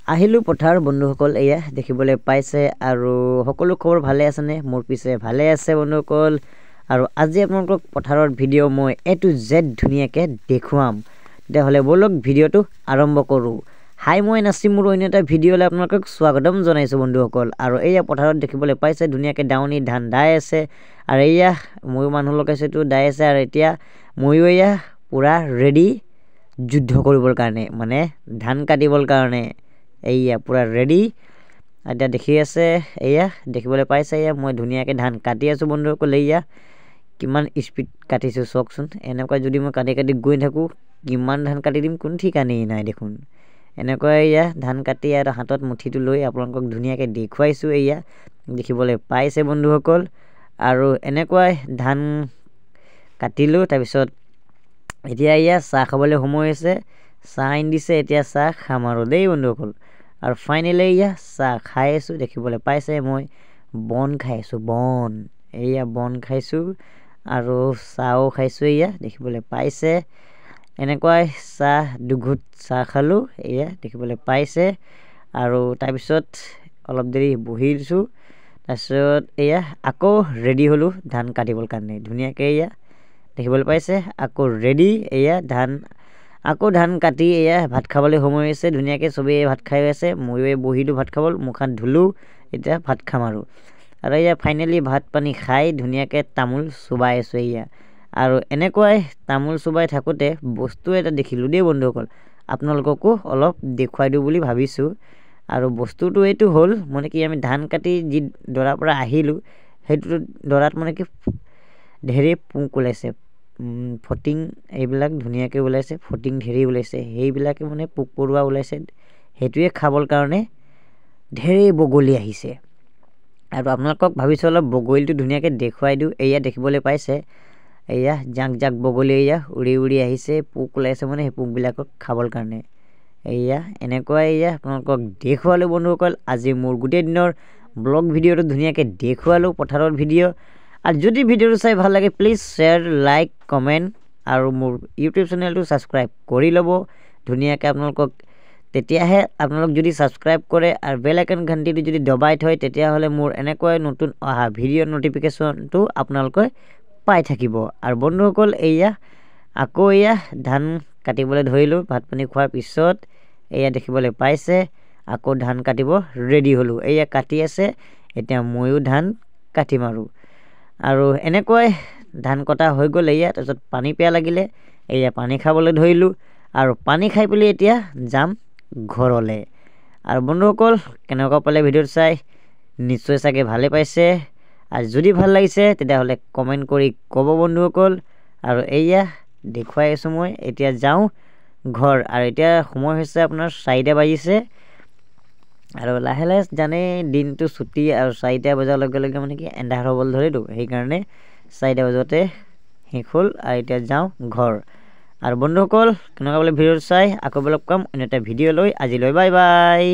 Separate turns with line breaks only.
আহিলো পথাৰ বন্ধুসকল এয়া দেখিবলৈ পাইছে আৰু সকলো খবৰ ভালে আছে নে মোৰ পিছে ভালে আছে বন্ধুসকল আৰু আজি আপোনালোকক পথাৰৰ ভিডিঅ' মই এ টু জেড ধুনীয়াকৈ দেখুৱাম তেতিয়াহ'লে বলক ভিডিঅ'টো আৰম্ভ কৰোঁ হাই মই নাচিম মোৰ অন্য এটা ভিডিঅ'লৈ আপোনালোকক স্বাগতম জনাইছোঁ বন্ধুসকল আৰু এয়া পথাৰত দেখিবলৈ পাইছে ধুনীয়াকৈ ডাউনি ধান দাই আছে আৰু এয়া ময়ো মানুহ লগাইছোঁতো দাই আছে আৰু এতিয়া ময়ো এয়া পূৰা ৰেডি যুদ্ধ কৰিবৰ কাৰণে মানে ধান কাটিবৰ কাৰণে এয়া পূৰা ৰেডি এতিয়া দেখি আছে এয়া দেখিবলৈ পাইছে এয়া মই ধুনীয়াকৈ ধান কাটি আছোঁ বন্ধুসকল এয়া কিমান স্পীড কাটিছোঁ চাওকচোন এনেকুৱা যদি মই কাটি কাটি গৈ থাকোঁ কিমান ধান কাটি দিম কোনো ঠিকানেই নাই দেখোন এনেকুৱা এয়া ধান কাটি আৰু হাতত মুঠিটো লৈ আপোনালোকক ধুনীয়াকৈ দেখুৱাইছোঁ এয়া দেখিবলৈ পাইছে বন্ধুসকল আৰু এনেকুৱাই ধান কাটিলোঁ তাৰপিছত এতিয়া এয়া চাহ খাবলৈ সময় হৈছে চাহ আনি দিছে এতিয়া চাহ খাম আৰু দেই বন্ধুসকল আৰু ফাইনেলি এয়া চাহ খাই আছোঁ দেখিবলৈ পাইছে মই বন খাই আছোঁ বন এয়া বন খাইছোঁ আৰু চাহও খাইছোঁ এয়া দেখিবলৈ পাইছে এনেকুৱাই চাহ দুঘুট চাহ খালোঁ এয়া দেখিবলৈ পাইছে আৰু তাৰপিছত অলপ দেৰি বহিছোঁ তাৰপিছত এয়া আকৌ ৰেডি হ'লোঁ ধান কাটিবৰ কাৰণে ধুনীয়াকৈ এয়া দেখিবলৈ পাইছে আকৌ ৰেডি এয়া আকৌ ধান কাটি এয়া ভাত খাবলৈ সময় হৈছে ধুনীয়াকৈ চবেই ভাত খাই আছে ময়ো বহিলোঁ ভাত খাবলৈ মুখ হাত ধুলোঁ এতিয়া ভাত খাম আৰু এয়া ফাইনেলি ভাত পানী খাই ধুনীয়াকৈ তামোল চুবাই আছোঁ এয়া আৰু এনেকুৱাই তামোল চুবাই থাকোঁতে বস্তু এটা দেখিলোঁ দেই বন্ধুসকল আপোনালোককো অলপ দেখুৱাই দিওঁ বুলি ভাবিছোঁ আৰু বস্তুটো এইটো হ'ল মানে কি আমি ধান কাটি যি ডৰাৰ পৰা আহিলোঁ সেইটো ডৰাত মানে কি ঢেৰ পোক ওলাইছে ফটিং এইবিলাক ধুনীয়াকৈ ওলাইছে ফটিং ঢেৰ ওলাইছে সেইবিলাকে মানে পোক পৰুৱা ওলাইছে সেইটোৱে খাবৰ কাৰণে ঢেৰ বগলী আহিছে আৰু আপোনালোকক ভাবিছোঁ অলপ বগলীটো ধুনীয়াকৈ দেখুৱাই দিওঁ এয়া দেখিবলৈ পাইছে এয়া জাক জাক বগলী এয়া উৰি উৰি আহিছে পোক ওলাইছে মানে সেই পোকবিলাকক খাবৰ কাৰণে এয়া এনেকুৱাই এয়া আপোনালোকক দেখুৱালোঁ বন্ধুসকল আজি মোৰ গোটেই দিনৰ ব্লগ ভিডিঅ'টো ধুনীয়াকৈ দেখুৱালোঁ পথাৰৰ ভিডিঅ' আৰু যদি ভিডিঅ'টো চাই ভাল লাগে প্লিজ শ্বেয়াৰ লাইক কমেণ্ট আৰু মোৰ ইউটিউব চেনেলটো ছাবস্ক্ৰাইব কৰি ল'ব ধুনীয়াকৈ আপোনালোকক তেতিয়াহে আপোনালোক যদি ছাবস্ক্ৰাইব কৰে আৰু বেল আইকন ঘণ্টিটো যদি দবাই থয় তেতিয়াহ'লে মোৰ এনেকুৱাই নতুন অহা ভিডিঅ' ন'টিফিকেশ্যনটো আপোনালোকে পাই থাকিব আৰু বন্ধুসকল এয়া আকৌ এয়া ধান কাটিবলৈ ধৰিলোঁ ভাত পানী খোৱাৰ পিছত এয়া দেখিবলৈ পাইছে আকৌ ধান কাটিব ৰেডি হ'লোঁ এয়া কাটি আছে এতিয়া ময়ো ধান কাটিম আৰু এনেকুৱাই ধান কটা হৈ গ'ল এয়া তাৰপিছত পানী পিয়াহ লাগিলে এয়া পানী খাবলৈ ধৰিলোঁ আৰু পানী খাই পেলাই এতিয়া যাম ঘৰলৈ আৰু বন্ধুসকল কেনেকুৱা পালে ভিডিঅ'টো চাই নিশ্চয় চাগে ভালে পাইছে আৰু যদি ভাল লাগিছে তেতিয়াহ'লে কমেণ্ট কৰি ক'ব বন্ধুসকল আৰু এয়া দেখুৱাই আছোঁ মই এতিয়া যাওঁ ঘৰ আৰু এতিয়া সময় হৈছে আপোনাৰ 4টা বাজিছে আৰু লাহে লাহে জানে দিনটো ছুটি আৰু 4টা বজাৰ লগে লগে মানে কি এন্ধাৰ হ'বলৈ ধৰেতো সেইকাৰণে 4টা বজাতে শেষ হ'ল আৰু এতিয়া যাওঁ ঘৰ আৰু বন্ধুসকল কেনেকুৱা বোলে ভিডিঅ'টো চাই আকৌ বোলক কম অন্য এটা ভিডিঅ' লৈ আজিলৈ বাই বাই।